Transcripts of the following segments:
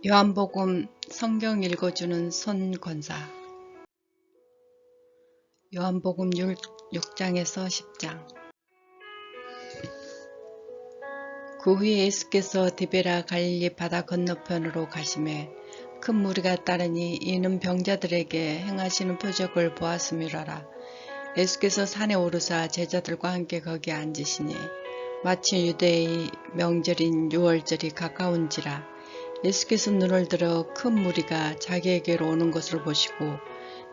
요한복음 성경 읽어주는 손권사. 요한복음 6장에서 10장. 그 후에 예수께서 디베라 갈릴리 바다 건너편으로 가시매 큰 무리가 따르니 이는 병자들에게 행하시는 표적을 보았음이로라. 예수께서 산에 오르사 제자들과 함께 거기 앉으시니 마치 유대의 명절인 유월절이 가까운지라. 예수께서 눈을 들어 큰 무리가 자기에게로 오는 것을 보시고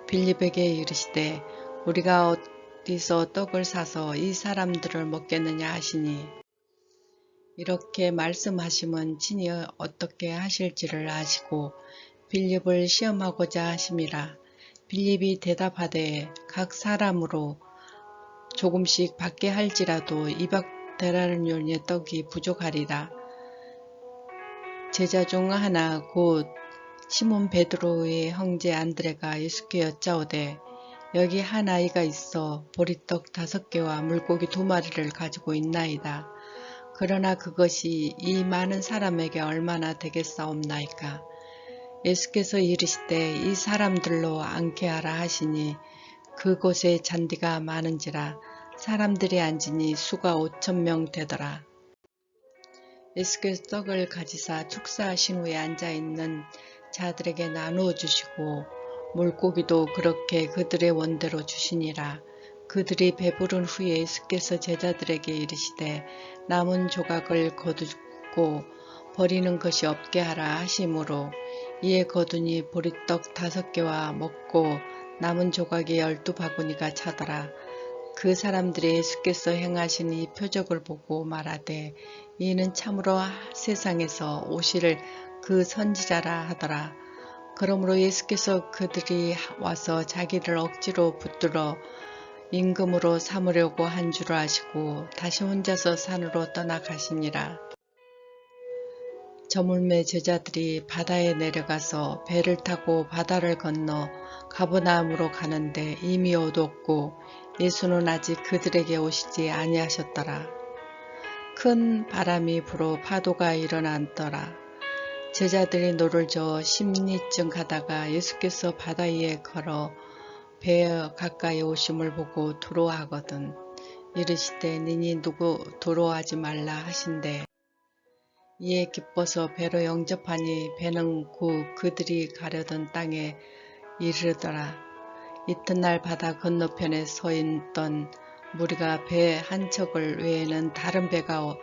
빌립에게 이르시되 우리가 어디서 떡을 사서 이 사람들을 먹겠느냐 하시니, 이렇게 말씀하심은 친히 어떻게 하실지를 아시고 빌립을 시험하고자 하심이라. 빌립이 대답하되 각 사람으로 조금씩 받게 할지라도 200데나리온의 떡이 부족하리라. 제자 중 하나 곧 시몬 베드로의 형제 안드레가 예수께 여짜오되 여기 한 아이가 있어 보리떡 5개와 물고기 2마리를 가지고 있나이다. 그러나 그것이 이 많은 사람에게 얼마나 되겠사옵나이까. 예수께서 이르시되 이 사람들로 앉게 하라 하시니 그곳에 잔디가 많은지라 사람들이 앉으니 수가 5,000명 되더라. 예수께서 떡을 가지사 축사하신 후에 앉아있는 자들에게 나누어 주시고 물고기도 그렇게 그들의 원대로 주시니라. 그들이 배부른 후에 예수께서 제자들에게 이르시되 남은 조각을 거두고 버리는 것이 없게 하라 하심으로 이에 거두니 보리떡 5개와 먹고 남은 조각이 12바구니가 차더라. 그 사람들이 예수께서 행하신 이 표적을 보고 말하되 이는 참으로 세상에서 오실 그 선지자라 하더라. 그러므로 예수께서 그들이 와서 자기를 억지로 붙들어 임금으로 삼으려고 한 줄 아시고 다시 혼자서 산으로 떠나가시니라. 저물매 제자들이 바다에 내려가서 배를 타고 바다를 건너 가버나움으로 가는데 이미 어두웠고 예수는 아직 그들에게 오시지 아니하셨더라. 큰 바람이 불어 파도가 일어났더라. 제자들이 노를 저어 10리쯤 가다가 예수께서 바다 위에 걸어 배에 가까이 오심을 보고 두려워하거든 이르시되 니니 누구 두려워하지 말라 하신대. 이에 기뻐서 배로 영접하니 배는 곧 그들이 가려던 땅에 이르더라. 이튿날 바다 건너편에 서 있던 무리가 배 한 척을 외에는 다른 배가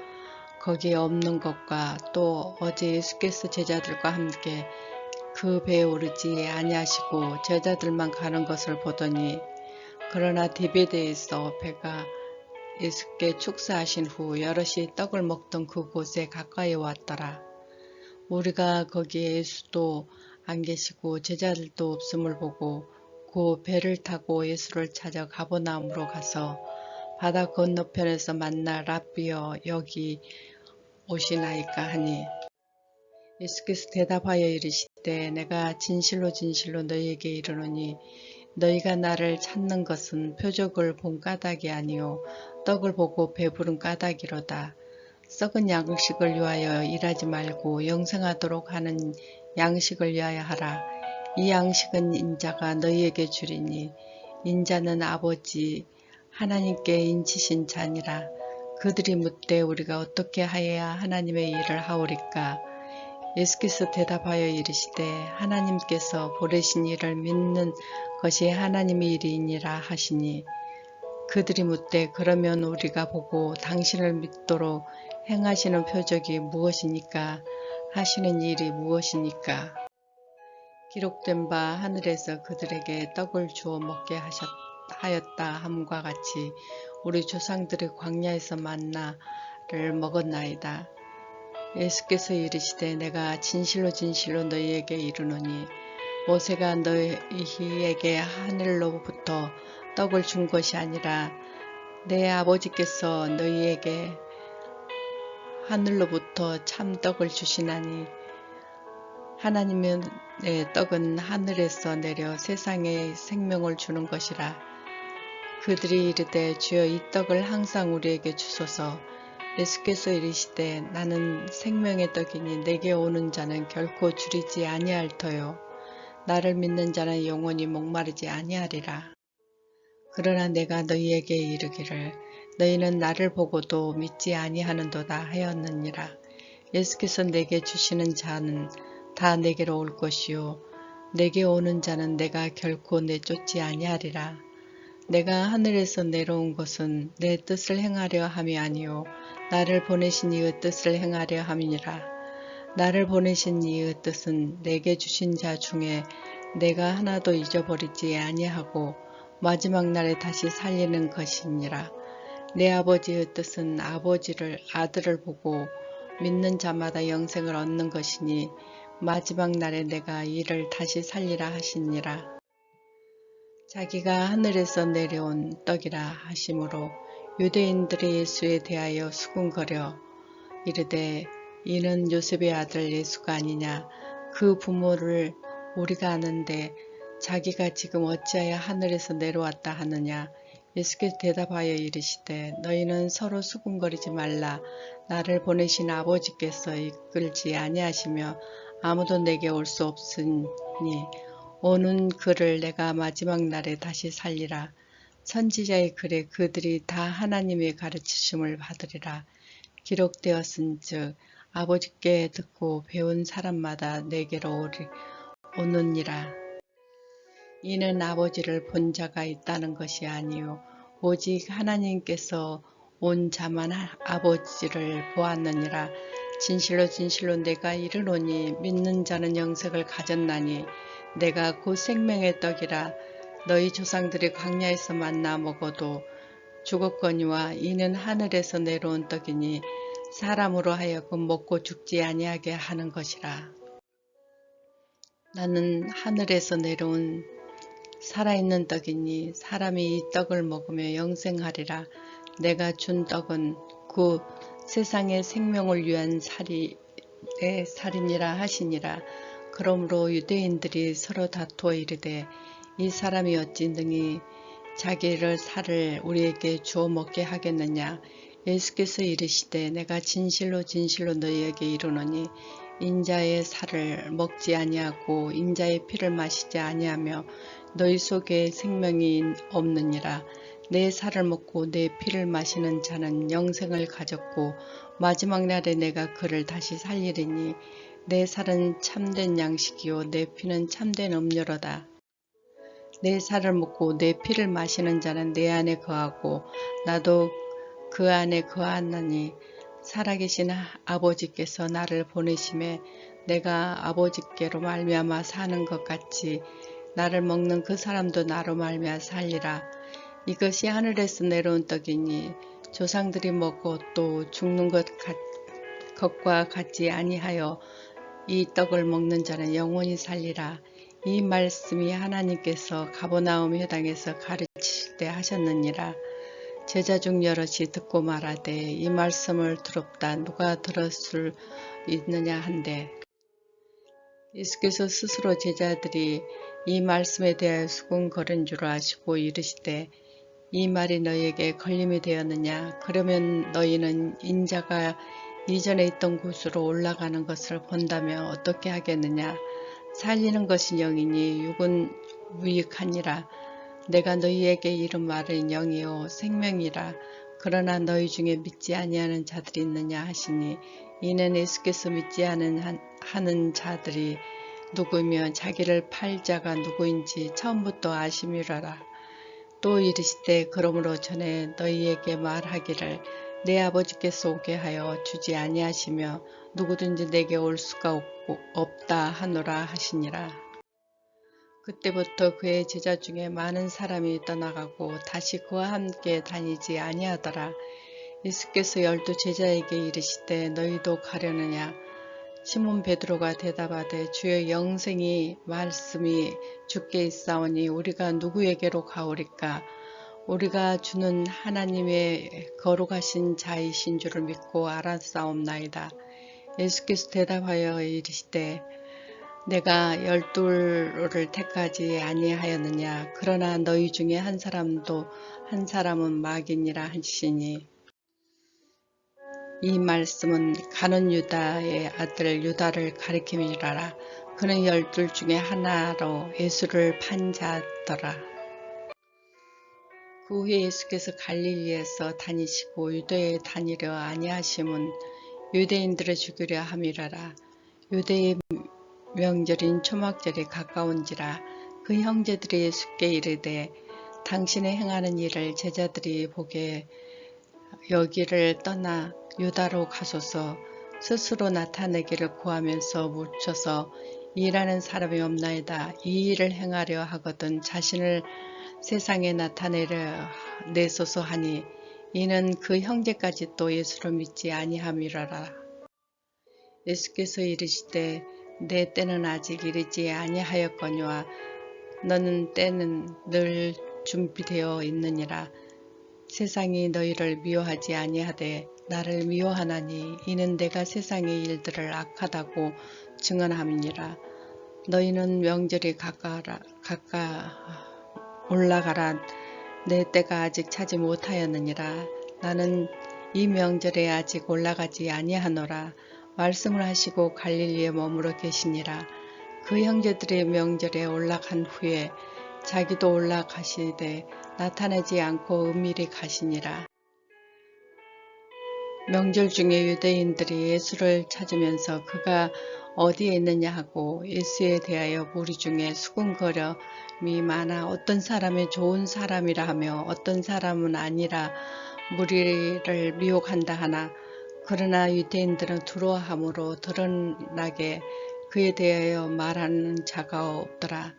거기에 없는 것과 또 어제 예수께서 제자들과 함께 그 배에 오르지 아니하시고 제자들만 가는 것을 보더니, 그러나 디베데에서 배가 예수께 축사하신 후 여럿이 떡을 먹던 그곳에 가까이 왔더라. 우리가 거기에 예수도 안 계시고 제자들도 없음을 보고 그 배를 타고 예수를 찾아 가버나움으로 가서 바다 건너편에서 만나 랍비여 여기 오시나이까 하니, 예수께서 대답하여 이르시되 내가 진실로 진실로 너희에게 이르노니 너희가 나를 찾는 것은 표적을 본 까닭이 아니요 떡을 보고 배부른 까닭이로다. 썩은 양식을 위하여 일하지 말고 영생하도록 하는 양식을 위하여 하라. 이 양식은 인자가 너희에게 주리니 인자는 아버지 하나님께 인치신 자니라. 그들이 묻되 우리가 어떻게 하여야 하나님의 일을 하오리까. 예수께서 대답하여 이르시되 하나님께서 보내신 이를 믿는 것이 하나님의 일이니라 하시니, 그들이 묻되 그러면 우리가 보고 당신을 믿도록 행하시는 표적이 무엇이니까 하시는 일이 무엇이니까. 기록된 바 하늘에서 그들에게 떡을 주어 먹게 하였다 함과 같이 우리 조상들의 광야에서 만나를 먹었나이다. 예수께서 이르시되 내가 진실로 진실로 너희에게 이르노니 모세가 너희에게 하늘로부터 떡을 준 것이 아니라 내 아버지께서 너희에게 하늘로부터 참 떡을 주시나니, 하나님의 떡은 하늘에서 내려 세상에 생명을 주는 것이라. 그들이 이르되 주여 이 떡을 항상 우리에게 주소서. 예수께서 이르시되 나는 생명의 떡이니 내게 오는 자는 결코 줄이지 아니할 터요 나를 믿는 자는 영원히 목마르지 아니하리라. 그러나 내가 너희에게 이르기를 너희는 나를 보고도 믿지 아니하는도다 하였느니라. 예수께서 내게 주시는 자는 다 내게로 올 것이요 내게 오는 자는 내가 결코 내쫓지 아니하리라. 내가 하늘에서 내려온 것은 내 뜻을 행하려 함이 아니요 나를 보내신 이의 뜻을 행하려 함이니라. 나를 보내신 이의 뜻은 내게 주신 자 중에 내가 하나도 잊어버리지 아니하고 마지막 날에 다시 살리는 것이니라. 내 아버지의 뜻은 아들을 보고 믿는 자마다 영생을 얻는 것이니 마지막 날에 내가 이를 다시 살리라 하시니라. 자기가 하늘에서 내려온 떡이라 하심으로 유대인들이 예수에 대하여 수군거려 이르되 이는 요셉의 아들 예수가 아니냐. 그 부모를 우리가 아는데 자기가 지금 어찌하여 하늘에서 내려왔다 하느냐. 예수께서 대답하여 이르시되 너희는 서로 수군거리지 말라. 나를 보내신 아버지께서 이끌지 아니하시며 아무도 내게 올 수 없으니 오는 그를 내가 마지막 날에 다시 살리라. 선지자의 글에 그들이 다 하나님의 가르치심을 받으리라. 기록되었은즉 아버지께 듣고 배운 사람마다 내게로 오느니라. 이는 아버지를 본 자가 있다는 것이 아니요 오직 하나님께서 온 자만 아버지를 보았느니라. 진실로 진실로 내가 이르노니 믿는 자는 영생을 가졌나니 내가 곧 생명의 떡이라. 너희 조상들이 광야에서 만나 먹어도 죽었거니와 이는 하늘에서 내려온 떡이니 사람으로 하여금 먹고 죽지 아니하게 하는 것이라. 나는 하늘에서 내려온 살아있는 떡이니 사람이 이 떡을 먹으며 영생하리라. 내가 준 떡은 그 세상의 생명을 위한 살이니라 하시니라. 그러므로 유대인들이 서로 다투어 이르되 이 사람이 어찌 능히 자기를 살을 우리에게 주어 먹게 하겠느냐. 예수께서 이르시되 내가 진실로 진실로 너희에게 이르노니 인자의 살을 먹지 아니하고 인자의 피를 마시지 아니하며 너희 속에 생명이 없느니라. 내 살을 먹고 내 피를 마시는 자는 영생을 가졌고 마지막 날에 내가 그를 다시 살리리니 내 살은 참된 양식이요 내 피는 참된 음료로다. 내 살을 먹고 내 피를 마시는 자는 내 안에 거하고 나도 그 안에 거하나니 살아계신 아버지께서 나를 보내심에 내가 아버지께로 말미암아 사는 것 같이 나를 먹는 그 사람도 나로 말미암아 살리라. 이것이 하늘에서 내려온 떡이니 조상들이 먹고 또 죽는 것과 같지 아니하여 이 떡을 먹는 자는 영원히 살리라. 이 말씀이 하나님께서 가버나움 회당에서 가르치실 때 하셨느니라. 제자 중 여럿이 듣고 말하되 이 말씀을 들었다 누가 들을 수 있느냐 한데 예수께서 스스로 제자들이 이 말씀에 대하여 수군거린 줄 아시고 이르시되 이 말이 너희에게 걸림이 되었느냐. 그러면 너희는 인자가 이전에 있던 곳으로 올라가는 것을 본다면 어떻게 하겠느냐. 살리는 것은 영이니 육은 무익하니라. 내가 너희에게 이른 말은 영이요 생명이라. 그러나 너희 중에 믿지 아니하는 자들이 있느냐 하시니 이는 예수께서 믿지 하는 자들이 누구며 자기를 팔 자가 누구인지 처음부터 아심이라라. 또 이르시되 그러므로 전에 너희에게 말하기를 내 아버지께서 오게 하여 주지 아니하시며 누구든지 내게 올 수가 없다 하노라 하시니라. 그때부터 그의 제자 중에 많은 사람이 떠나가고 다시 그와 함께 다니지 아니하더라. 예수께서 12 제자에게 이르시되 너희도 가려느냐. 시몬 베드로가 대답하되 주여 영생이 말씀이 주께 있사오니 우리가 누구에게로 가오리까. 우리가 주는 하나님의 거룩하신 자이신 줄을 믿고 알았사옵나이다. 예수께서 대답하여 이르시되 내가 12를 택하지 아니하였느냐. 그러나 너희 중에 한 사람은 마귀니라 하시니 이 말씀은 가룟 유다의 아들 유다를 가리킴이라. 그는 12 중에 하나로 예수를 판 자더라. 그 후에 예수께서 갈릴리에서 다니시고 유대에 다니려 아니하심은 유대인들을 죽이려 함이라라. 유대의 명절인 초막절이 가까운지라. 그 형제들이 예수께 이르되 당신의 행하는 일을 제자들이 보게 여기를 떠나 유다로 가소서. 스스로 나타내기를 구하면서 묻혀서 일하는 사람이 없나이다. 이 일을 행하려 하거든 자신을 세상에 나타내소서 하니 이는 그 형제까지 또 예수를 믿지 아니함이라라. 예수께서 이르시되 내 때는 아직 이르지 아니하였거니와 너는 때는 늘 준비되어 있느니라. 세상이 너희를 미워하지 아니하되 나를 미워하나니 이는 내가 세상의 일들을 악하다고 증언함이니라. 너희는 명절이 가까 올라가라. 내 때가 아직 차지 못하였느니라. 나는 이 명절에 아직 올라가지 아니하노라. 말씀을 하시고 갈릴리에 머무러 계시니라. 그 형제들의 명절에 올라간 후에 자기도 올라가시되 나타나지 않고 은밀히 가시니라. 명절 중에 유대인들이 예수를 찾으면서 그가 어디에 있느냐 하고 예수에 대하여 무리 중에 수군거림이 많아 어떤 사람이 좋은 사람이라 하며 어떤 사람은 아니라 무리를 미혹한다 하나 그러나 유대인들은 두려워함으로 드러나게 그에 대하여 말하는 자가 없더라.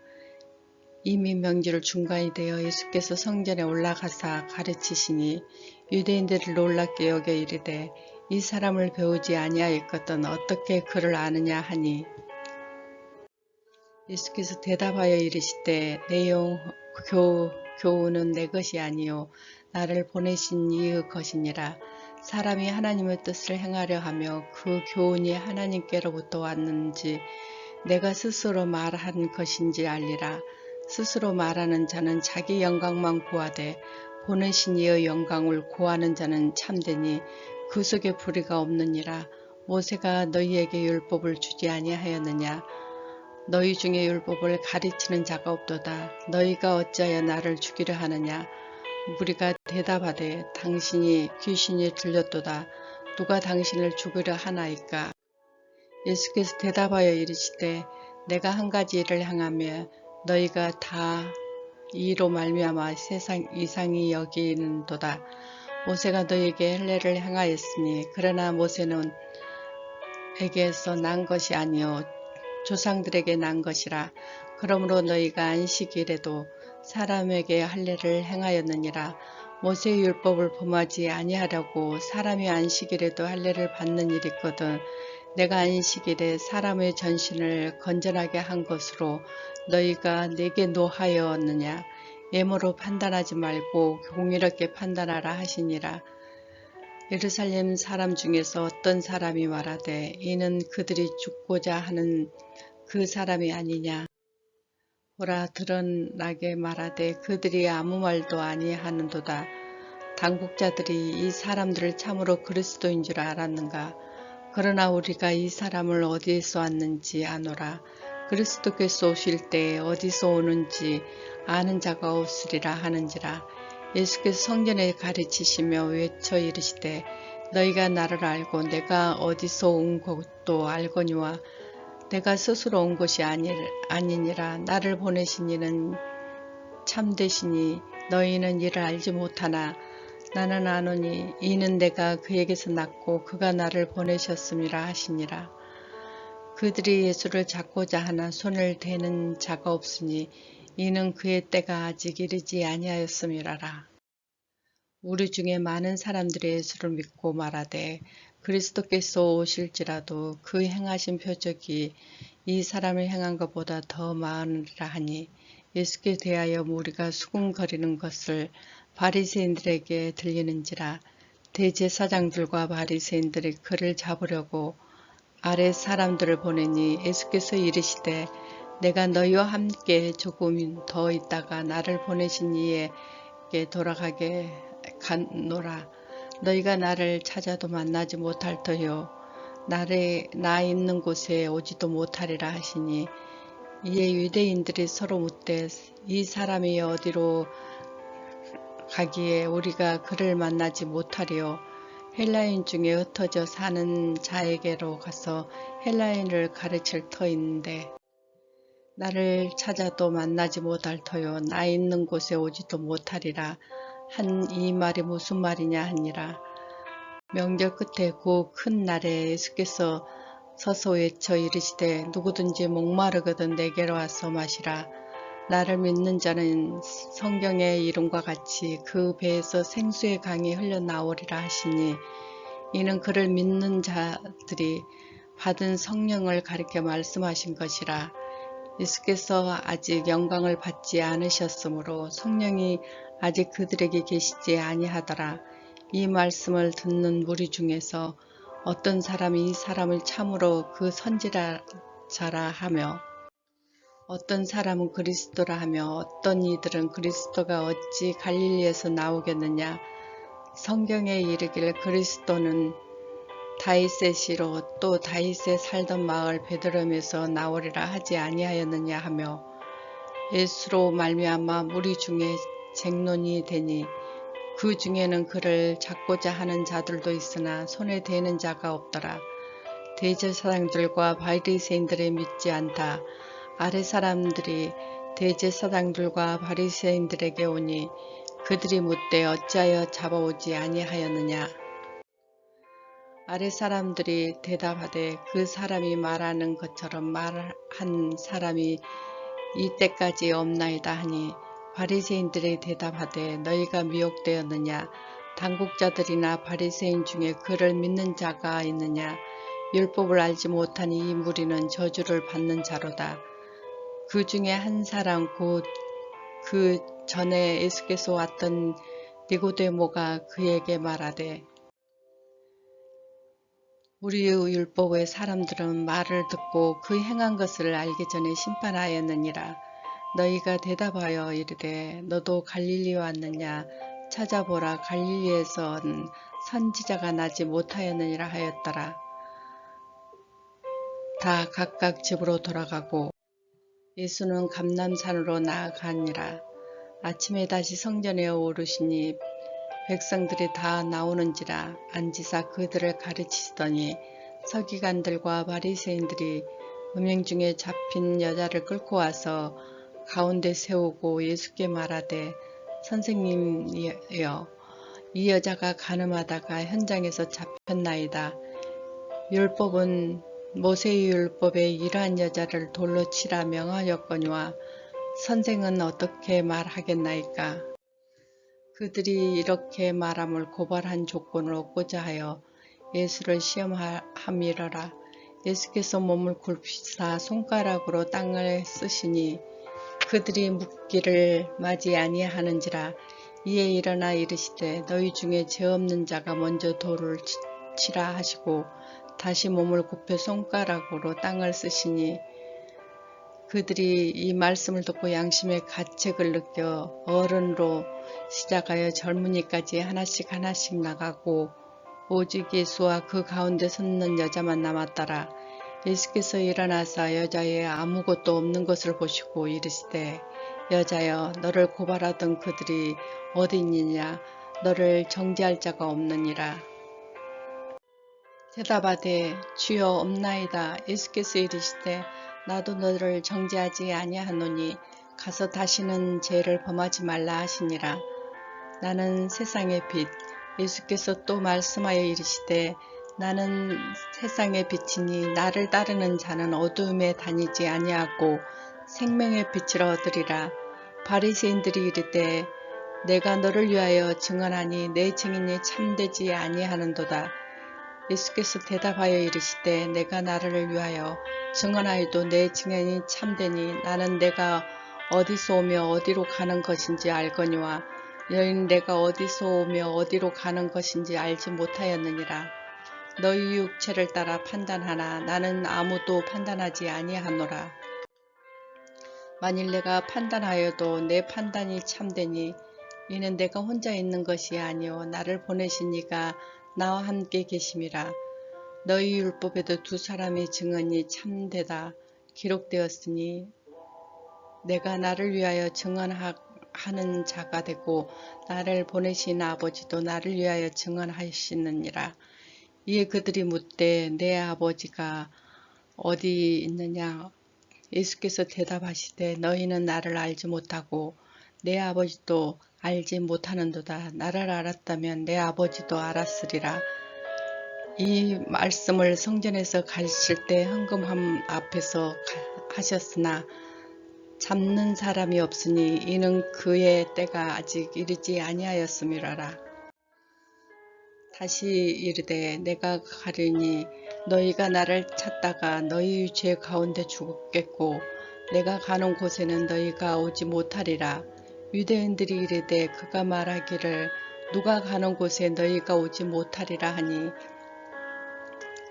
이미 명절 중간이 되어 예수께서 성전에 올라가사 가르치시니 유대인들을 놀랍게 여겨 이르되 이 사람을 배우지 아니하였거든 어떻게 그를 아느냐 하니 예수께서 대답하여 이르시되 내 교훈은 내 것이 아니요 나를 보내신 이의 것이니라. 사람이 하나님의 뜻을 행하려 하며 그 교훈이 하나님께로부터 왔는지 내가 스스로 말한 것인지 알리라. 스스로 말하는 자는 자기 영광만 구하되 보내신 이의 영광을 구하는 자는 참되니 그 속에 불의가 없느니라. 모세가 너희에게 율법을 주지 아니하였느냐. 너희 중에 율법을 가르치는 자가 없도다. 너희가 어찌하여 나를 죽이려 하느냐. 무리가 대답하되 당신이 귀신이 들렸도다. 누가 당신을 죽이려 하나이까. 예수께서 대답하여 이르시되 내가 한 가지 일을 행하며 너희가 다 이로 말미암아 세상 이상히 여기는도다. 모세가 너희에게 할례를 행하였으니 그러나 모세는 에게서 난 것이 아니요 조상들에게 난 것이라. 그러므로 너희가 안식일에도 사람에게 할례를 행하였느니라. 모세의 율법을 범하지 아니하려고 사람이 안식일에도 할례를 받는 일이 있거든 내가 안식일에 사람의 전신을 건전하게 한 것으로 너희가 내게 노하였느냐. 예모로 판단하지 말고 공의롭게 판단하라 하시니라. 예루살렘 사람 중에서 어떤 사람이 말하되 이는 그들이 죽고자 하는 그 사람이 아니냐. 보라 드러나게 말하되 그들이 아무 말도 아니하는도다. 당국자들이 이 사람들을 참으로 그리스도인 줄 알았는가. 그러나 우리가 이 사람을 어디에서 왔는지 아노라. 그리스도께서 오실 때에 어디서 오는지 아는 자가 없으리라 하는지라. 예수께서 성전에 가르치시며 외쳐 이르시되 너희가 나를 알고 내가 어디서 온 것도 알거니와 내가 스스로 온 것이 아니니라. 나를 보내신 이는 참되시니 너희는 이를 알지 못하나 나는 아노니 이는 내가 그에게서 났고 그가 나를 보내셨음이라 하시니라. 그들이 예수를 잡고자 하나 손을 대는 자가 없으니 이는 그의 때가 아직 이르지 아니하였음이라라. 우리 중에 많은 사람들이 예수를 믿고 말하되 그리스도께서 오실지라도 그 행하신 표적이 이 사람을 행한 것보다 더 많으리라 하니 예수께 대하여 무리가 수군거리는 것을 바리새인들에게 들리는지라. 대제사장들과 바리새인들이 그를 잡으려고 아랫 사람들을 보내니 예수께서 이르시되 내가 너희와 함께 조금 더 있다가 나를 보내신 이에게 돌아가게 갔노라. 너희가 나를 찾아도 만나지 못할 터요 나 있는 곳에 오지도 못하리라 하시니 이에 유대인들이 서로 묻되 이 사람이 어디로 가기에 우리가 그를 만나지 못하리요. 헬라인 중에 흩어져 사는 자에게로 가서 헬라인을 가르칠 터인데 나를 찾아도 만나지 못할 터요 나 있는 곳에 오지도 못하리라 한 이 말이 무슨 말이냐 하니라. 명절 끝에 그 큰 날에 예수께서 서서 외쳐 이르시되 누구든지 목마르거든 내게로 와서 마시라. 나를 믿는 자는 성경의 이름과 같이 그 배에서 생수의 강이 흘러나오리라 하시니 이는 그를 믿는 자들이 받은 성령을 가리켜 말씀하신 것이라. 예수께서 아직 영광을 받지 않으셨으므로 성령이 아직 그들에게 계시지 아니하더라. 이 말씀을 듣는 무리 중에서 어떤 사람이 이 사람을 참으로 그 선지자라 하며 어떤 사람은 그리스도라 하며 어떤 이들은 그리스도가 어찌 갈릴리에서 나오겠느냐. 성경에 이르기를 그리스도는 다윗의 씨로 또 다윗의 살던 마을 베들레헴에서 나오리라 하지 아니하였느냐 하며 예수로 말미암아 무리 중에 쟁론이 되니 그 중에는 그를 잡고자 하는 자들도 있으나 손에 대는 자가 없더라. 대제사장들과 바리새인들이 믿지 않다. 아래 사람들이 대제사장들과 바리새인들에게 오니 그들이 묻되 어찌하여 잡아오지 아니하였느냐. 아래 사람들이 대답하되 그 사람이 말하는 것처럼 말한 사람이 이때까지 없나이다 하니 바리새인들이 대답하되 너희가 미혹되었느냐. 당국자들이나 바리새인 중에 그를 믿는 자가 있느냐. 율법을 알지 못한 이 무리는 저주를 받는 자로다. 그 중에 한 사람 곧 그 전에 예수께서 왔던 니고데모가 그에게 말하되 우리의 율법의 사람들은 말을 듣고 그 행한 것을 알기 전에 심판하였느니라. 너희가 대답하여 이르되 너도 갈릴리 왔느냐. 찾아보라 갈릴리에선 선지자가 나지 못하였느니라 하였더라. 다 각각 집으로 돌아가고 예수는 감람산으로 나아가니라. 아침에 다시 성전에 오르시니 백성들이 다 나오는지라 앉으사 그들을 가르치시더니 서기관들과 바리새인들이 음행 중에 잡힌 여자를 끌고 와서 가운데 세우고 예수께 말하되 선생님이여 이 여자가 간음하다가 현장에서 잡혔나이다. 율법은 모세의 율법에 이러한 여자를 돌로 치라 명하였거니와 선생은 어떻게 말하겠나이까. 그들이 이렇게 말함을 고발한 조건을 얻고자 하여 예수를 시험함이러라. 예수께서 몸을 굽히사 손가락으로 땅을 쓰시니 그들이 묻기를 맞이 아니하는지라. 이에 일어나 이르시되 너희 중에 죄 없는 자가 먼저 돌을 치라 하시고 다시 몸을 굽혀 손가락으로 땅을 쓰시니 그들이 이 말씀을 듣고 양심의 가책을 느껴 어른으로 시작하여 젊은이까지 하나씩 나가고 오직 예수와 그 가운데 섰는 여자만 남았더라. 예수께서 일어나사 여자의 아무것도 없는 것을 보시고 이르시되 여자여 너를 고발하던 그들이 어디 있느냐. 너를 정죄할 자가 없느니라. 대답하되 주여 없나이다. 예수께서 이르시되 나도 너를 정죄하지 아니하노니 가서 다시는 죄를 범하지 말라 하시니라. 나는 세상의 빛. 예수께서 또 말씀하여 이르시되 나는 세상의 빛이니 나를 따르는 자는 어두움에 다니지 아니하고 생명의 빛을 얻으리라. 바리새인들이 이르되 내가 너를 위하여 증언하니 내 증인이 참되지 아니하는도다. 예수께서 대답하여 이르시되 내가 나를 위하여 증언하여도 내 증언이 참되니 나는 내가 어디서 오며 어디로 가는 것인지 알거니와 너희는 내가 어디서 오며 어디로 가는 것인지 알지 못하였느니라. 너희 육체를 따라 판단하나 나는 아무도 판단하지 아니하노라. 만일 내가 판단하여도 내 판단이 참되니 이는 내가 혼자 있는 것이 아니요 나를 보내신 이가 나와 함께 계심이라. 너희 율법에도 두 사람의 증언이 참되다 기록되었으니 내가 나를 위하여 증언하는 자가 되고 나를 보내신 아버지도 나를 위하여 증언하시느니라. 이에 그들이 묻되 내 아버지가 어디 있느냐? 예수께서 대답하시되 너희는 나를 알지 못하고 내 아버지도 알지 못하는도다. 나를 알았다면 내 아버지도 알았으리라. 이 말씀을 성전에서 가르칠 때 헌금함 앞에서 하셨으나 잡는 사람이 없으니 이는 그의 때가 아직 이르지 아니하였음이라라. 다시 이르되 내가 가리니 너희가 나를 찾다가 너희 죄 가운데 죽겠고 내가 가는 곳에는 너희가 오지 못하리라. 유대인들이 이르되 그가 말하기를 누가 가는 곳에 너희가 오지 못하리라 하니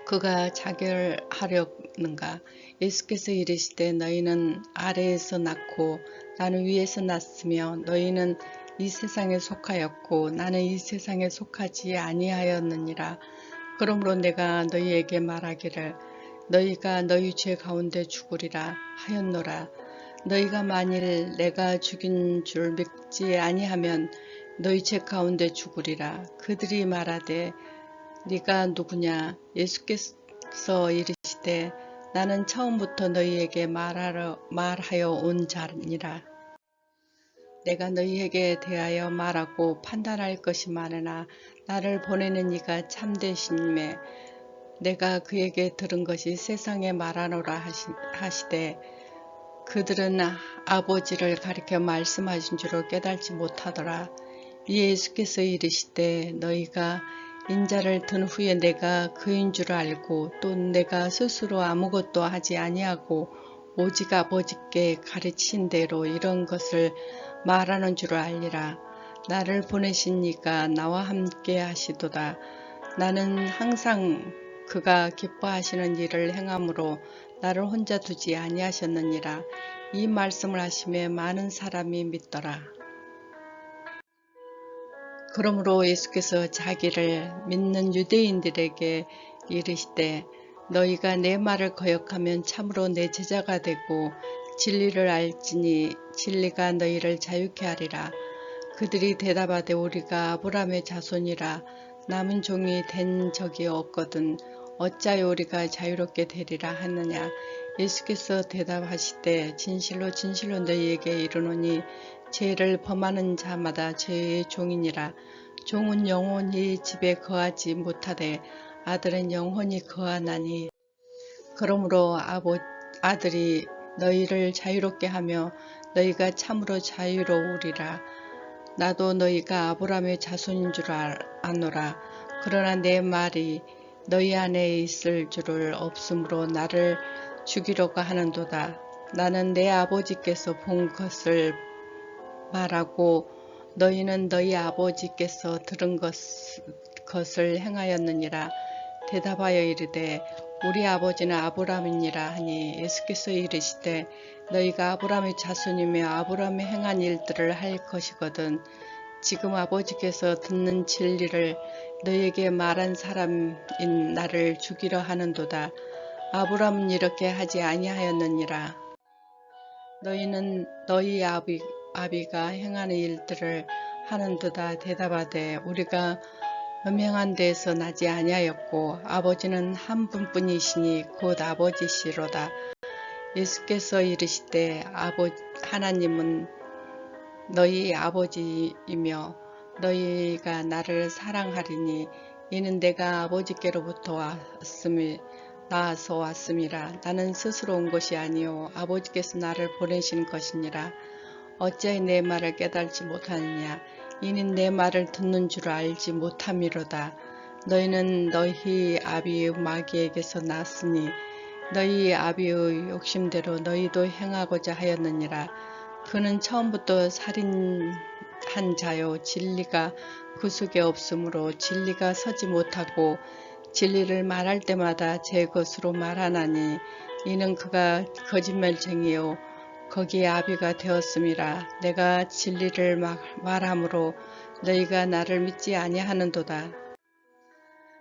그가 자결하려는가. 예수께서 이르시되 너희는 아래에서 낳고 나는 위에서 낳았으며 너희는 이 세상에 속하였고 나는 이 세상에 속하지 아니하였느니라. 그러므로 내가 너희에게 말하기를 너희가 너희 죄 가운데 죽으리라 하였노라. 너희가 만일 내가 죽인 줄 믿지 아니하면 너희 죄 가운데 죽으리라. 그들이 말하되 네가 누구냐? 예수께서 이르시되 나는 처음부터 너희에게 말하여 온 자니라. 내가 너희에게 대하여 말하고 판단할 것이 많으나 나를 보내는 이가 참되심에 내가 그에게 들은 것이 세상에 말하노라 하시되 그들은 아버지를 가리켜 말씀하신 줄을 깨달지 못하더라. 이에 예수께서 이르시되 너희가 인자를 든 후에 내가 그인 줄 알고 또 내가 스스로 아무것도 하지 아니하고 오직 아버지께 가르친 대로 이런 것을 말하는 줄 알리라. 나를 보내신 이가 나와 함께 하시도다. 나는 항상 그가 기뻐하시는 일을 행함으로 나를 혼자 두지 아니하셨느니라. 이 말씀을 하심에 많은 사람이 믿더라. 그러므로 예수께서 자기를 믿는 유대인들에게 이르시되 너희가 내 말을 거역하면 참으로 내 제자가 되고 진리를 알지니 진리가 너희를 자유케 하리라. 그들이 대답하되 우리가 아브라함의 자손이라 남은 종이 된 적이 없거든 어찌하여 우리가 자유롭게 되리라 하느냐. 예수께서 대답하시되 진실로 진실로 너희에게 이르노니 죄를 범하는 자마다 죄의 종이니라. 종은 영원히 집에 거하지 못하되 아들은 영원히 거하나니 그러므로 아들이 너희를 자유롭게 하며 너희가 참으로 자유로우리라. 나도 너희가 아브라함의 자손인 줄 아노라. 그러나 내 말이 너희 안에 있을 줄을 없으므로 나를 죽이려고 하는도다. 나는 내 아버지께서 본 것을 말하고 너희는 너희 아버지께서 들은 것을 행하였느니라. 대답하여 이르되 우리 아버지는 아브라함이니라 하니 예수께서 이르시되 너희가 아브라함의 자손이며 아브라함이 행한 일들을 할 것이거든 지금 아버지께서 듣는 진리를 너희에게 말한 사람인 나를 죽이려 하는도다. 아브라함은 이렇게 하지 아니하였느니라. 너희는 너희 아비가 행하는 일들을 하는도다. 대답하되 우리가 음행한 데에서 나지 아니하였고 아버지는 한 분뿐이시니 곧 아버지시로다. 예수께서 이르시되 하나님은 너희 아버지이며 너희가 나를 사랑하리니 이는 내가 아버지께로부터 나와서 왔음이라. 나는 스스로 온 것이 아니요 아버지께서 나를 보내신 것이니라. 어찌하여 내 말을 깨달지 못하느냐. 이는 내 말을 듣는 줄 알지 못함이로다. 너희는 너희 아비 마귀에게서 났으니 너희 아비의 욕심대로 너희도 행하고자 하였느니라. 그는 처음부터 살인한 자요 진리가 그 속에 없으므로 진리가 서지 못하고 진리를 말할 때마다 제 것으로 말하나니 이는 그가 거짓말쟁이요 거기에 아비가 되었음이라. 내가 진리를 말함으로 너희가 나를 믿지 아니하는도다.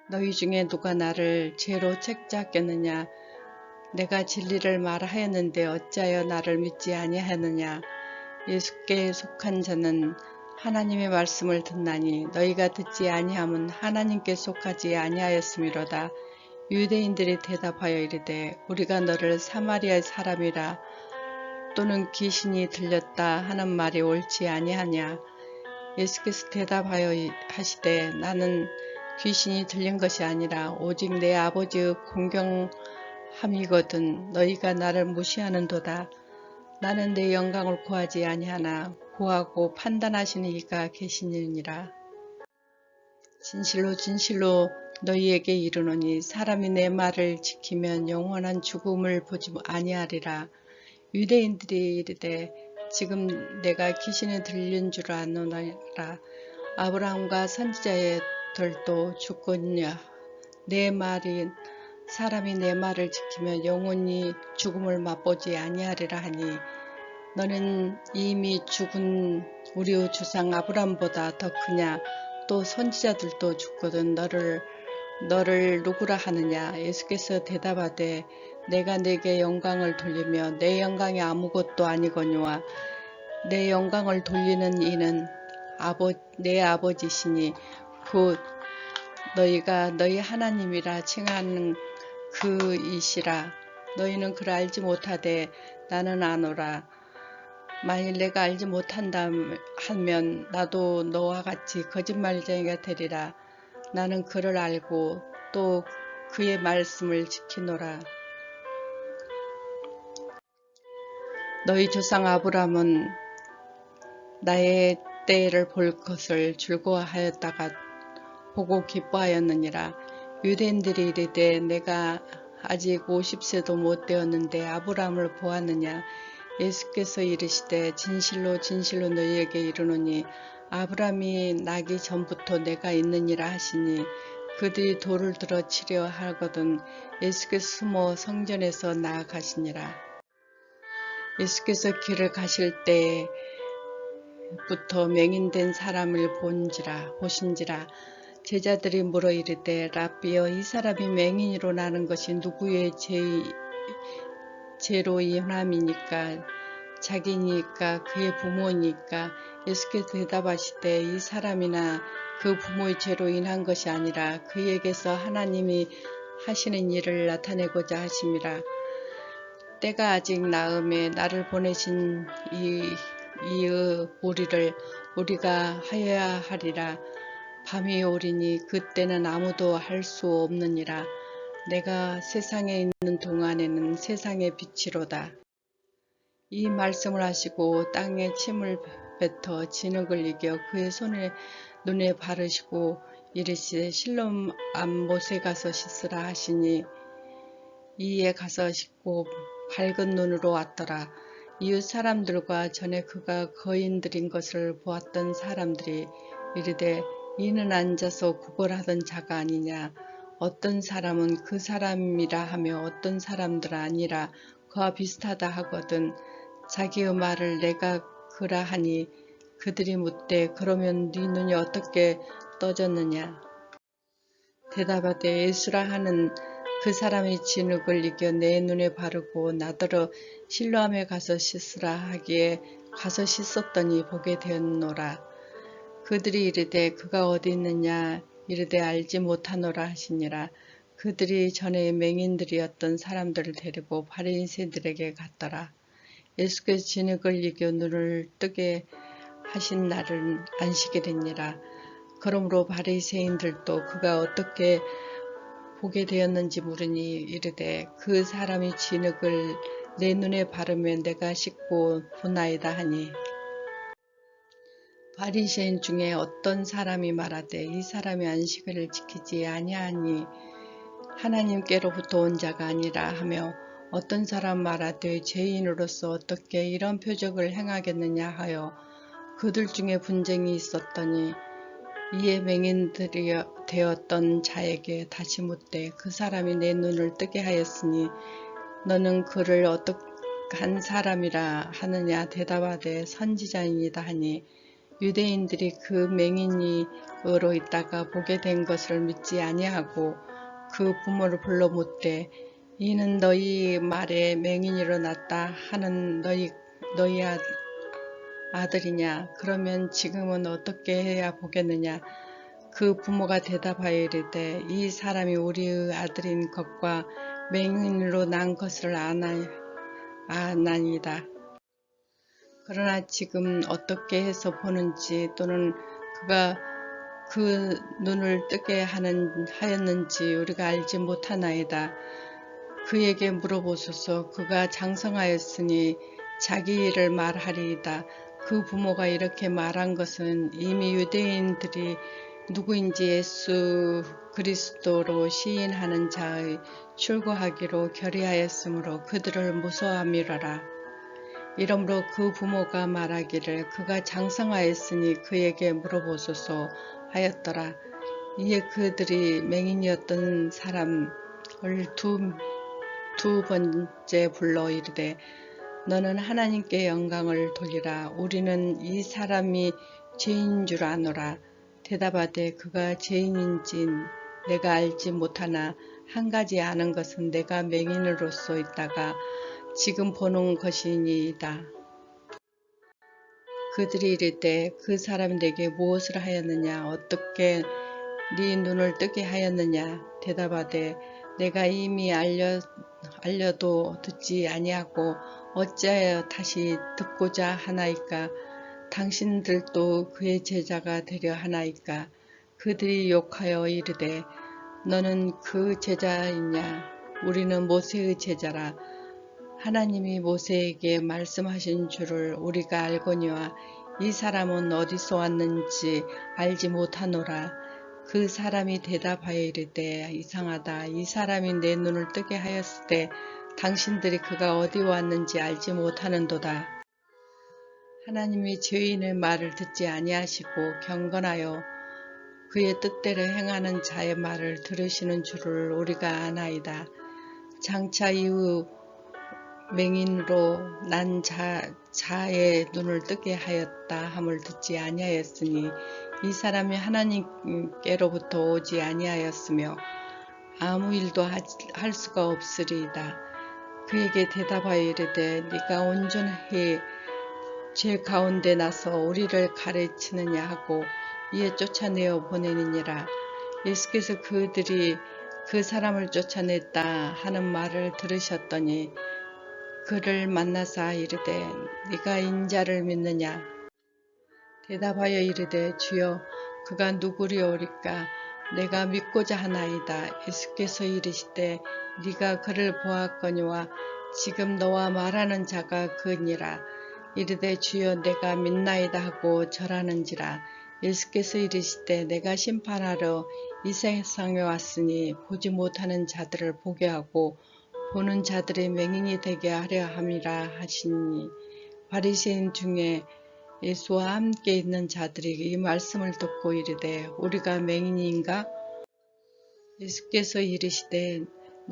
너희 중에 누가 나를 죄로 책잡겠느냐? 내가 진리를 말하였는데 어찌하여 나를 믿지 아니하느냐? 예수께 속한 자는 하나님의 말씀을 듣나니 너희가 듣지 아니함은 하나님께 속하지 아니하였음이로다. 유대인들이 대답하여 이르되 우리가 너를 사마리아의 사람이라 또는 귀신이 들렸다 하는 말이 옳지 아니하냐? 예수께서 대답하여 하시되 나는 귀신이 들린 것이 아니라 오직 내 아버지의 공경함이거든. 너희가 나를 무시하는도다. 나는 내 영광을 구하지 아니하나 구하고 판단하시는 이가 계시느니라. 진실로 진실로 너희에게 이르노니 사람이 내 말을 지키면 영원한 죽음을 보지 아니하리라. 유대인들이 이르되 지금 내가 귀신이 들린 줄 아노라. 아브라함과 선지자들도 죽거니와 내 말이 사람이 내 말을 지키면 영원히 죽음을 맛보지 아니하리라 하니 너는 이미 죽은 우리의 주상 아브라함보다 더 크냐? 또 선지자들도 죽거든 너를 누구라 하느냐? 예수께서 대답하되 내가 네게 영광을 돌리며 내 영광이 아무것도 아니거니와 내 영광을 돌리는 이는 내 아버지시니 곧 너희가 너희 하나님이라 칭하는 그 이시라. 너희는 그를 알지 못하되 나는 아노라. 만일 내가 알지 못한다 하면 나도 너와 같이 거짓말쟁이가 되리라. 나는 그를 알고 또 그의 말씀을 지키노라. 너희 조상 아브라함은 나의 때를 볼 것을 즐거워하였다가 보고 기뻐하였느니라. 유대인들이 이르되 내가 아직 50세도 못 되었는데 아브라함을 보았느냐? 예수께서 이르시되 진실로 진실로 너희에게 이르노니 아브라함이 나기 전부터 내가 있느니라 하시니 그들이 돌을 들어 치려 하거든 예수께서 숨어 성전에서 나아가시니라. 예수께서 길을 가실 때부터 맹인된 사람을 보신지라. 제자들이 물어 이르되 랍비여 이 사람이 맹인으로 나는 것이 누구의 죄로 인함이니까? 자기니까 그의 부모니까? 예수께서 대답하시되 이 사람이나 그 부모의 죄로 인한 것이 아니라 그에게서 하나님이 하시는 일을 나타내고자 하심이라. 때가 아직 나음에 나를 보내신 이의 우리를 우리가 하여야 하리라. 밤이 오리니 그때는 아무도 할 수 없느니라. 내가 세상에 있는 동안에는 세상의 빛이로다. 이 말씀을 하시고 땅에 침을 뱉어 진흙을 이겨 그의 눈에 바르시고 이르시되 실로암 못에 가서 씻으라 하시니 이에 가서 씻고 밝은 눈으로 왔더라. 이웃 사람들과 전에 그가 거인들인 것을 보았던 사람들이 이르되 이는 앉아서 구걸하던 자가 아니냐? 어떤 사람은 그 사람이라 하며 어떤 사람들은 아니라 그와 비슷하다 하거든. 자기의 말을 내가 그라 하니 그들이 묻되 그러면 네 눈이 어떻게 떠졌느냐? 대답하되 예수라 하는 그 사람이 진흙을 이겨 내 눈에 바르고 나더러 실로암에 가서 씻으라 하기에 가서 씻었더니 보게 되었노라. 그들이 이르되 그가 어디 있느냐? 이르되 알지 못하노라 하시니라. 그들이 전에 맹인들이었던 사람들을 데리고 바리새인들에게 갔더라. 예수께서 진흙을 이겨 눈을 뜨게 하신 날은 안식일이니라. 그러므로 바리새인들도 그가 어떻게 보게 되었는지 물으니 이르되 그 사람이 진흙을 내 눈에 바르면 내가 씻고 보나이다 하니 바리새인 중에 어떤 사람이 말하되 이 사람이 안식일을 지키지 아니하니 하나님께로부터 온 자가 아니라 하며 어떤 사람 말하되 죄인으로서 어떻게 이런 표적을 행하겠느냐 하여 그들 중에 분쟁이 있었더니 이에 맹인들이 되었던 자에게 다시 묻되 그 사람이 내 눈을 뜨게 하였으니 너는 그를 한 사람이라 하느냐 대답하되 선지자이니이다 하니 유대인들이 그 맹인이 의로 있다가 보게 된 것을 믿지 아니하고 그 부모를 불러 묻되 이는 너희 말에 맹인이로 났다 하는 너희 아들이냐? 그러면 지금은 어떻게 해야 보겠느냐? 그 부모가 대답하여 이르되 이 사람이 우리의 아들인 것과 맹인으로 난 것을 아나니다. 그러나 지금 어떻게 해서 보는지 또는 그가 그 눈을 뜨게 하였는지 우리가 알지 못하나이다. 그에게 물어보소서. 그가 장성하였으니 자기 일을 말하리이다. 그 부모가 이렇게 말한 것은 이미 유대인들이 누구인지 예수 그리스도로 시인하는 자의 출고하기로 결의하였으므로 그들을 무서워함이로라. 이러므로 그 부모가 말하기를 그가 장성하였으니 그에게 물어보소서 하였더라. 이에 그들이 맹인이었던 사람을 두 번째 불러 이르되 너는 하나님께 영광을 돌리라. 우리는 이 사람이 죄인인 줄 아노라. 대답하되 그가 죄인인지 내가 알지 못하나 한 가지 아는 것은 내가 맹인으로서 있다가 지금 보는 것이니이다. 그들이 이르되 그 사람이 내게 무엇을 하였느냐? 어떻게 네 눈을 뜨게 하였느냐? 대답하되 내가 이미 알려도 듣지 아니하고 어찌하여 다시 듣고자 하나이까? 당신들도 그의 제자가 되려 하나이까? 그들이 욕하여 이르되 너는 그 제자이냐? 우리는 모세의 제자라. 하나님이 모세에게 말씀하신 줄을 우리가 알거니와 이 사람은 어디서 왔는지 알지 못하노라. 그 사람이 대답하여 이르되 이상하다. 이 사람이 내 눈을 뜨게 하였을 때 당신들이 그가 어디 왔는지 알지 못하는도다. 하나님이 죄인의 말을 듣지 아니하시고 경건하여 그의 뜻대로 행하는 자의 말을 들으시는 줄을 우리가 아나이다. 장차 이후 맹인으로 난 자의 눈을 뜨게 하였다 함을 듣지 아니하였으니 이 사람이 하나님께로부터 오지 아니하였으며 아무 일도 할 수가 없으리이다. 그에게 대답하여 이르되 네가 온전히 죄 가운데 나서 우리를 가르치느냐 하고 이에 쫓아내어 보내니라. 예수께서 그들이 그 사람을 쫓아냈다 하는 말을 들으셨더니 그를 만나사 이르되 네가 인자를 믿느냐? 대답하여 이르되 주여 그가 누구리오리까? 내가 믿고자 하나이다. 예수께서 이르시되 네가 그를 보았거니와 지금 너와 말하는 자가 그니라. 이르되 주여 내가 믿나이다 하고 절하는지라. 예수께서 이르시되 내가 심판하러 이 세상에 왔으니 보지 못하는 자들을 보게 하고 보는 자들의 맹인이 되게 하려 함이라 하시니 바리새인 중에 예수와 함께 있는 자들이 이 말씀을 듣고 이르되 우리가 맹인인가? 예수께서 이르시되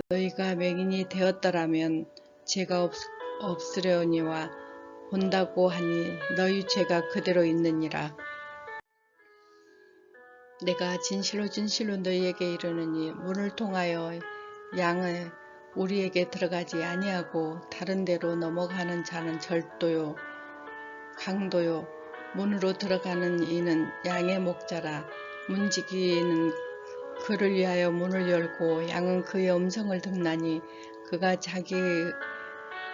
너희가 맹인이 되었더라면 죄가 없으려니와 본다고 하니 너희 죄가 그대로 있느니라. 내가 진실로 진실로 너희에게 이르노니 문을 통하여 양을 우리에게 들어가지 아니하고 다른 데로 넘어가는 자는 절도요 강도요 문으로 들어가는 이는 양의 목자라. 문지기는 그를 위하여 문을 열고 양은 그의 음성을 듣나니 그가 자기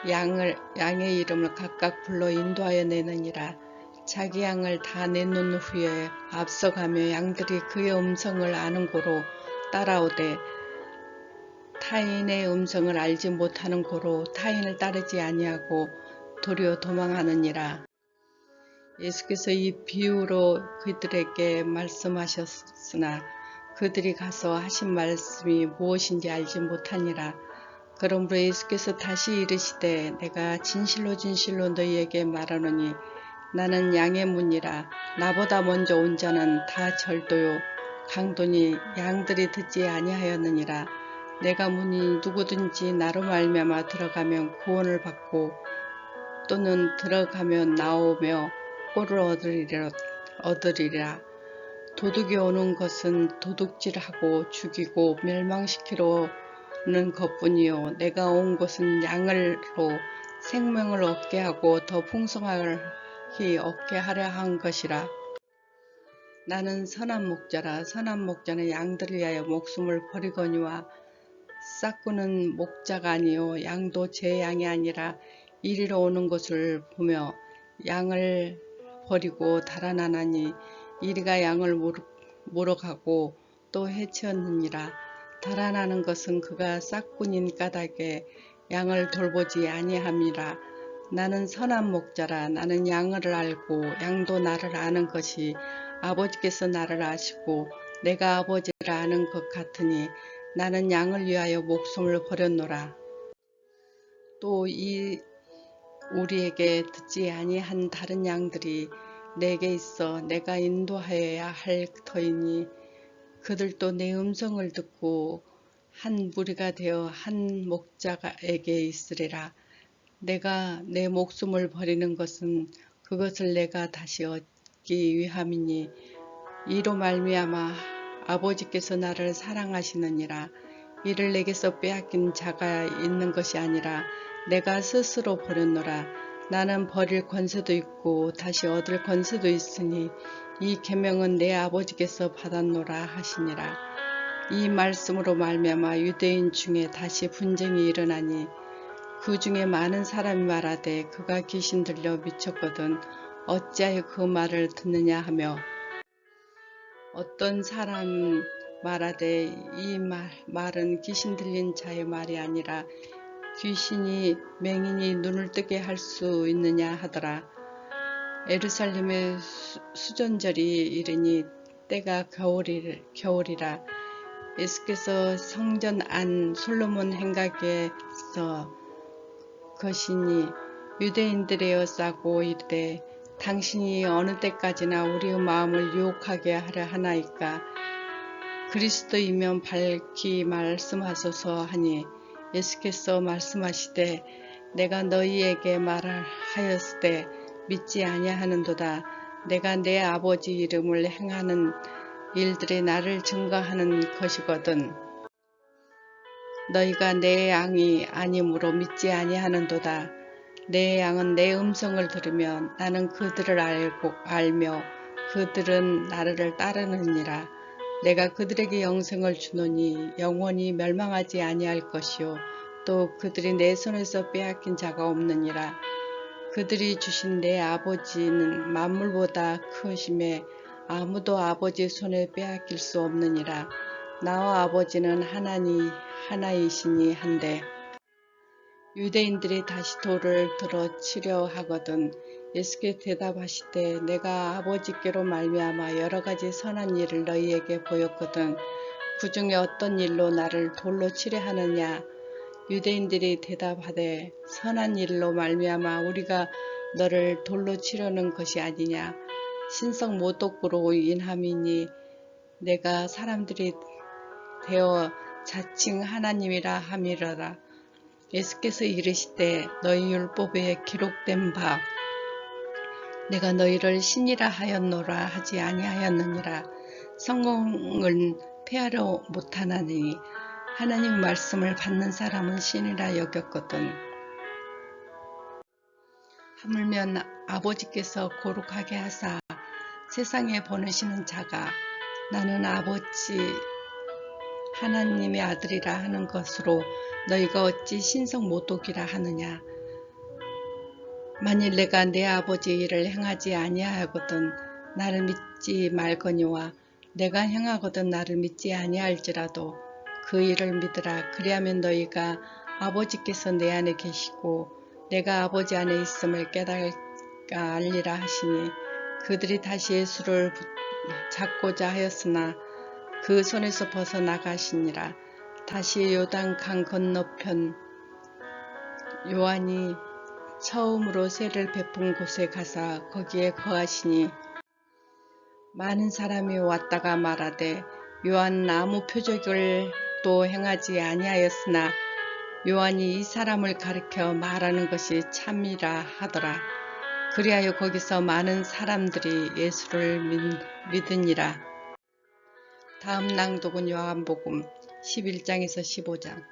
양의 이름을 각각 불러 인도하여 내느니라. 자기 양을 다 내놓은 후에 앞서가며 양들이 그의 음성을 아는 고로 따라오되 타인의 음성을 알지 못하는 고로 타인을 따르지 아니하고 도리어 도망하느니라. 예수께서 이 비유로 그들에게 말씀하셨으나 그들이 가서 하신 말씀이 무엇인지 알지 못하니라. 그러므로 예수께서 다시 이르시되 내가 진실로 진실로 너희에게 말하노니 나는 양의 문이라. 나보다 먼저 온 자는 다 절도요 강도니 양들이 듣지 아니하였느니라. 내가 문이 누구든지 나로 말미암아 들어가면 구원을 받고 또는 들어가면 나오며 꼴을 얻으리라. 도둑이 오는 것은 도둑질하고 죽이고 멸망시키려는 것뿐이요 내가 온 것은 양으로 생명을 얻게 하고 더 풍성하게 얻게 하려 한 것이라. 나는 선한 목자라. 선한 목자는 양들을 위하여 목숨을 버리거니와 싹구는 목자가 아니요 양도 제 양이 아니라 이리로 오는 것을 보며 양을 버리고 달아나나니 이리가 양을 몰아가고 또 해치었느니라. 달아나는 것은 그가 싹꾼인 까닭에 양을 돌보지 아니함이라. 나는 선한 목자라. 나는 양을 알고 양도 나를 아는 것이 아버지께서 나를 아시고 내가 아버지를 아는 것 같으니 나는 양을 위하여 목숨을 버렸노라. 또 우리에게 듣지 아니한 다른 양들이 내게 있어 내가 인도하여야 할 터이니 그들도 내 음성을 듣고 한 무리가 되어 한 목자에게 있으리라. 내가 내 목숨을 버리는 것은 그것을 내가 다시 얻기 위함이니 이로 말미암아 아버지께서 나를 사랑하시느니라. 이를 내게서 빼앗긴 자가 있는 것이 아니라 내가 스스로 버렸노라. 나는 버릴 권세도 있고 다시 얻을 권세도 있으니 이 계명은 내 아버지께서 받았노라 하시니라. 이 말씀으로 말미암아 유대인 중에 다시 분쟁이 일어나니 그 중에 많은 사람이 말하되 그가 귀신 들려 미쳤거든 어찌하여 그 말을 듣느냐 하며 어떤 사람 말하되 이 말은 귀신 들린 자의 말이 아니라 귀신이 맹인이 눈을 뜨게 할 수 있느냐 하더라. 예루살렘의 수전절이 이르니 때가 겨울이라. 예수께서 성전 안 솔로몬 행각에서 거시니 유대인들에어 싸고 이르되 당신이 어느 때까지나 우리의 마음을 유혹하게 하려 하나이까. 그리스도이면 밝히 말씀하소서 하니 예수께서 말씀하시되 내가 너희에게 말하였으되 믿지 아니하는도다. 내가 내 아버지 이름을 행하는 일들이 나를 증거하는 것이거든. 너희가 내 양이 아니므로 믿지 아니하는도다. 내 양은 내 음성을 들으면 나는 그들을 알며 그들은 나를 따르느니라. 내가 그들에게 영생을 주노니 영원히 멸망하지 아니할 것이요 또 그들이 내 손에서 빼앗긴 자가 없느니라. 그들이 주신 내 아버지는 만물보다 크심에 아무도 아버지의 손에 빼앗길 수 없느니라. 나와 아버지는 하나이시니 한데 유대인들이 다시 돌을 들어 치려 하거든. 예수께 대답하시되 내가 아버지께로 말미암아 여러 가지 선한 일을 너희에게 보였거든. 그 중에 어떤 일로 나를 돌로 치려 하느냐. 유대인들이 대답하되 선한 일로 말미암아 우리가 너를 돌로 치려는 것이 아니냐. 신성 모독으로 인함이니 내가 사람들이 되어 자칭 하나님이라 함이러라. 예수께서 이르시되 너희 율법에 기록된 바 내가 너희를 신이라 하였노라 하지 아니하였느니라. 성공은 폐하려 못하나니 하나님 말씀을 받는 사람은 신이라 여겼거든. 하물며 아버지께서 거룩하게 하사 세상에 보내시는 자가 나는 아버지 하나님의 아들이라 하는 것으로 너희가 어찌 신성 모독이라 하느냐. 만일 내가 내 아버지 일을 행하지 아니하거든 나를 믿지 말거니와 내가 행하거든 나를 믿지 아니할지라도 그 일을 믿으라. 그리하면 너희가 아버지께서 내 안에 계시고 내가 아버지 안에 있음을 깨달아 알리라 하시니 그들이 다시 예수를 잡고자 하였으나 그 손에서 벗어나가시니라. 다시 요단 강 건너편 요한이 처음으로 세를 베푼 곳에 가사 거기에 거하시니 많은 사람이 왔다가 말하되 요한은 아무 표적을 또 행하지 아니하였으나 요한이 이 사람을 가리켜 말하는 것이 참이라 하더라. 그리하여 거기서 많은 사람들이 예수를 믿으니라. 다음 낭독은 요한복음 11장에서 15장.